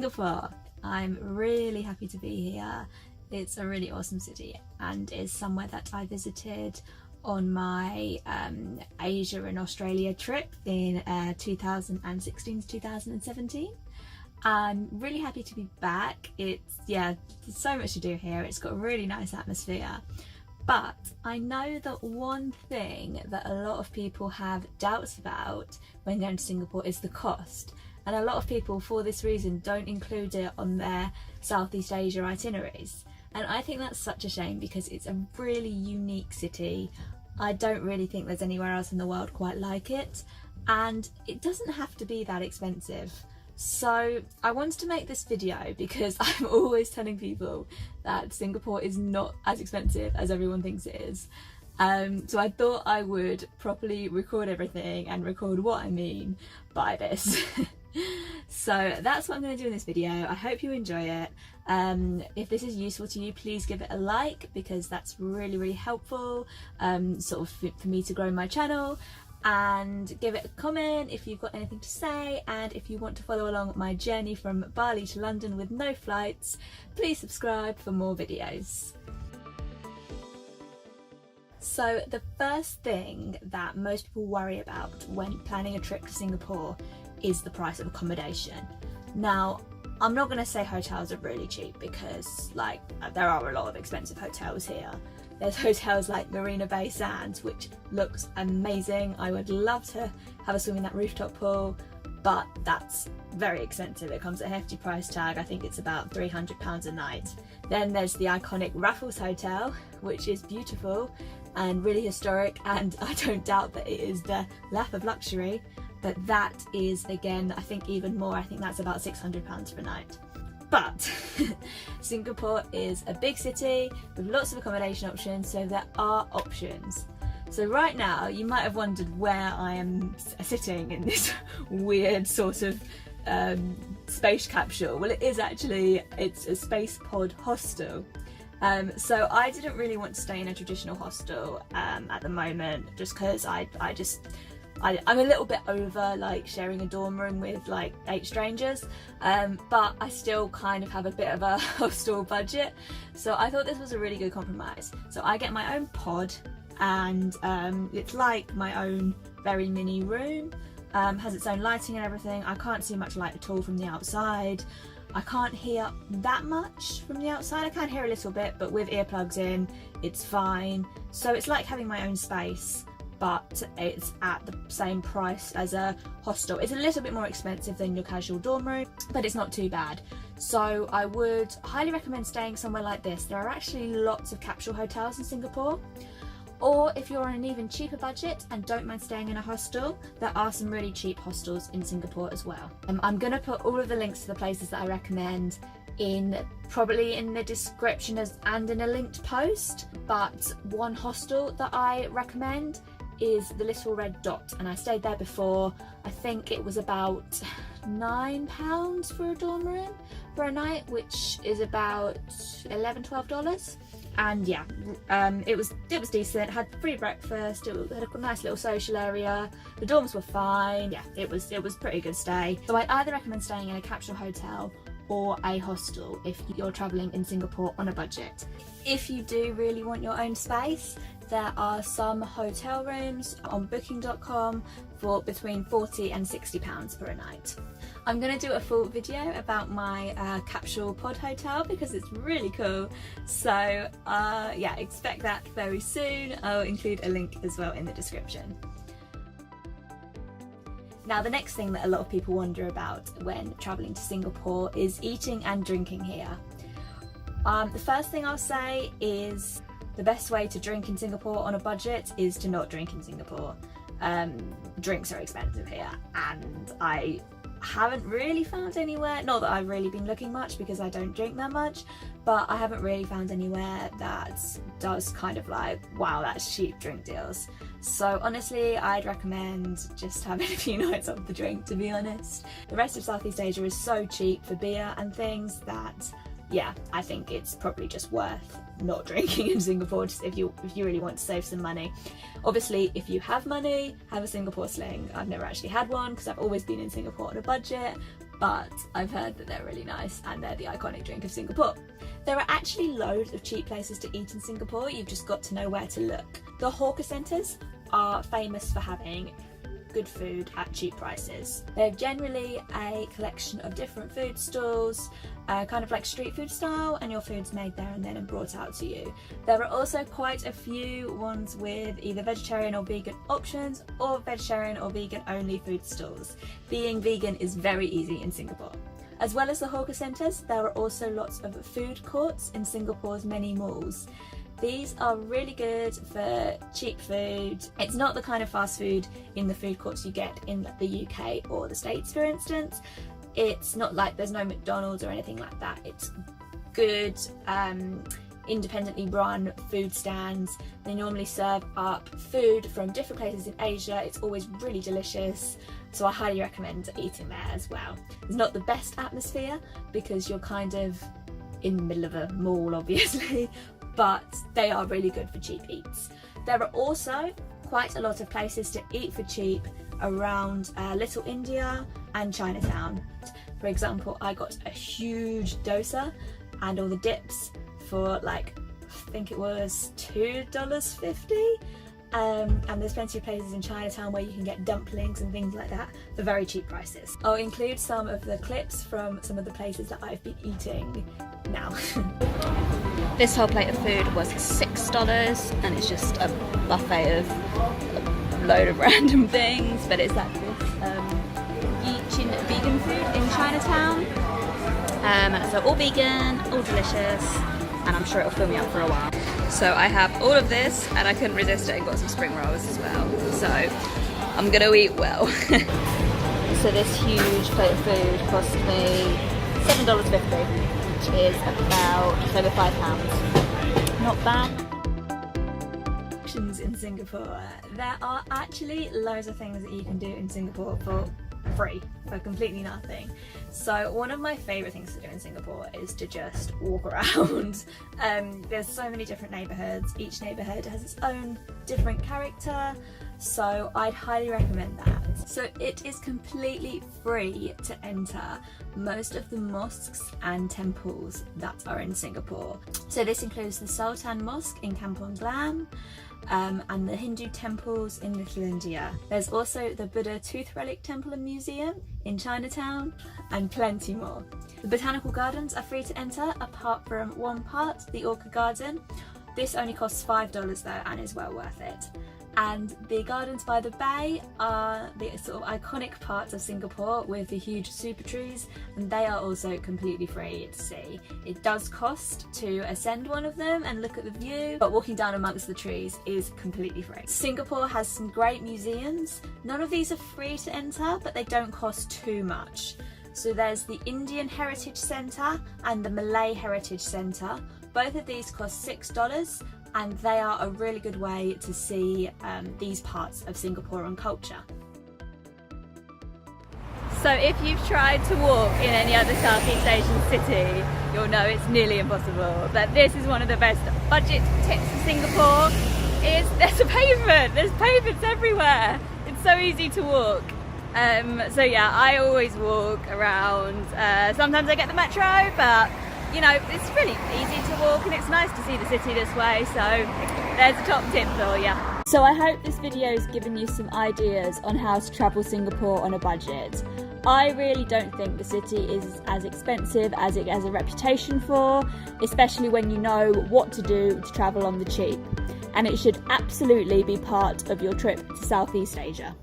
Singapore. I'm really happy to be here. It's a really awesome city and is somewhere that I visited on my Asia and Australia trip in 2016 to 2017. I'm really happy to be back. There's so much to do here. It's got a really nice atmosphere. But I know that one thing that a lot of people have doubts about when going to Singapore is the cost. And a lot of people, for this reason, don't include it on their Southeast Asia itineraries. And I think that's such a shame because it's a really unique city. I don't really think there's anywhere else in the world quite like it. And it doesn't have to be that expensive. So I wanted to make this video because I'm always telling people that Singapore is not as expensive as everyone thinks it is. So I thought I would properly record everything and record what I mean by this. So that's what I'm going to do in this video. I hope you enjoy it. If this is useful to you, please give it a like because that's really helpful sort of for me to grow my channel. And give it a comment if you've got anything to say, and if you want to follow along my journey from Bali to London with no flights, please subscribe for more videos. So the first thing that most people worry about when planning a trip to Singapore is the price of accommodation. Now, I'm not going to say hotels are really cheap because there are a lot of expensive hotels here. There's hotels like Marina Bay Sands, which looks amazing. I would love to have a swim in that rooftop pool, but that's very expensive. It comes at a hefty price tag. I think it's about £300 a night. Then there's the iconic Raffles Hotel, which is beautiful and really historic, and I don't doubt that it is the lap of luxury, but that is, again, I think even more. I think that's about £600 per night. But Singapore is a big city with lots of accommodation options, so there are options. So right now you might have wondered where I am sitting in this weird sort of space capsule. Well, it's a space pod hostel. So I didn't really want to stay in a traditional hostel at the moment, just because I'm a little bit over sharing a dorm room with 8 strangers, but I still kind of have a bit of a hostel budget, so I thought this was a really good compromise. So I get my own pod, and it's like my own very mini room, has its own lighting and everything. I can't see much light at all from the outside. I can't hear that much from the outside. I can hear a little bit, but with earplugs in, it's fine. So it's like having my own space, but it's at the same price as a hostel. It's a little bit more expensive than your casual dorm room, but it's not too bad. So I would highly recommend staying somewhere like this. There are actually lots of capsule hotels in Singapore. Or if you're on an even cheaper budget and don't mind staying in a hostel, there are some really cheap hostels in Singapore as well. I'm going to put all of the links to the places that I recommend probably in the description and in a linked post. But one hostel that I recommend is the Little Red Dot, and I stayed there before. I think it was about £9 for a dorm room for a night, which is about $11–12. And yeah, it was decent. Had free breakfast. It had a nice little social area. The dorms were fine. Yeah, it was pretty good stay. So I'd either recommend staying in a capsule hotel or a hostel if you're traveling in Singapore on a budget. If you do really want your own space, there are some hotel rooms on booking.com for between £40 and £60 per night. I'm going to do a full video about my capsule pod hotel because it's really cool. So yeah, expect that very soon. I'll include a link as well in the description. Now, the next thing that a lot of people wonder about when travelling to Singapore is eating and drinking here. The first thing I'll say is the best way to drink in Singapore on a budget is to not drink in Singapore. Drinks are expensive here, and I haven't really found anywhere, not that I've really been looking much because I don't drink that much, but I haven't really found anywhere that does kind of wow, that's cheap drink deals. So honestly, I'd recommend just having a few nights off the drink, to be honest. The rest of Southeast Asia is so cheap for beer and things that, yeah, I think it's probably just worth not drinking in Singapore just if you really want to save some money. Obviously, if you have money, have a Singapore sling. I've never actually had one because I've always been in Singapore on a budget, but I've heard that they're really nice and they're the iconic drink of Singapore. There are actually loads of cheap places to eat in Singapore, you've just got to know where to look. The hawker centres are famous for having good food at cheap prices. They're generally a collection of different food stalls, kind of like street food style, and your food's made there and then and brought out to you. There are also quite a few ones with either vegetarian or vegan options, or vegetarian or vegan only food stalls. Being vegan is very easy in Singapore. As well as the hawker centres, there are also lots of food courts in Singapore's many malls. These are really good for cheap food. It's not the kind of fast food in the food courts you get in the UK or the States, for instance. It's not like there's no McDonald's or anything like that. It's good, independently run food stands. They normally serve up food from different places in Asia. It's always really delicious, so I highly recommend eating there as well. It's not the best atmosphere because you're kind of in the middle of a mall, obviously, but they are really good for cheap eats. There are also quite a lot of places to eat for cheap around Little India and Chinatown. For example, I got a huge dosa and all the dips for like, I think it was $2.50. And there's plenty of places in Chinatown where you can get dumplings and things like that for very cheap prices. I'll include some of the clips from some of the places that I've been eating now. This whole plate of food was $6 and it's just a buffet of a load of random things, but it's like this vegan food in Chinatown. So all vegan, all delicious, and I'm sure it'll fill me up for a while. So I have all of this and I couldn't resist it and got some spring rolls as well. So I'm gonna eat well. So this huge plate of food cost me $7.50, which is about just over £5. Not bad. In Singapore, there are actually loads of things that you can do in Singapore for free, for completely nothing. So one of my favourite things to do in Singapore is to just walk around. There's so many different neighbourhoods, each neighbourhood has its own different character, so I'd highly recommend that. So it is completely free to enter most of the mosques and temples that are in Singapore. So this includes the Sultan Mosque in Kampong Glam, and the Hindu temples in Little India. There's also the Buddha Tooth Relic Temple and Museum in Chinatown, and plenty more. The botanical gardens are free to enter, apart from one part, the Orchid Garden. This only costs $5 though and is well worth it. And the gardens by the bay are the sort of iconic parts of Singapore with the huge super trees, and they are also completely free to see. It does cost to ascend one of them and look at the view, but walking down amongst the trees is completely free. Singapore has some great museums. None of these are free to enter, but they don't cost too much. So there's the Indian Heritage Centre and the Malay Heritage Centre. Both of these cost $6, and they are a really good way to see these parts of Singaporean culture. So if you've tried to walk in any other Southeast Asian city, you'll know it's nearly impossible. But this is one of the best budget tips for Singapore, is there's a pavement, there's pavements everywhere. It's so easy to walk. So yeah, I always walk around. Sometimes I get the metro, but you know, it's really easy to walk and it's nice to see the city this way, so there's a top tip for you. So I hope this video has given you some ideas on how to travel Singapore on a budget. I really don't think the city is as expensive as it has a reputation for, especially when you know what to do to travel on the cheap. And it should absolutely be part of your trip to Southeast Asia.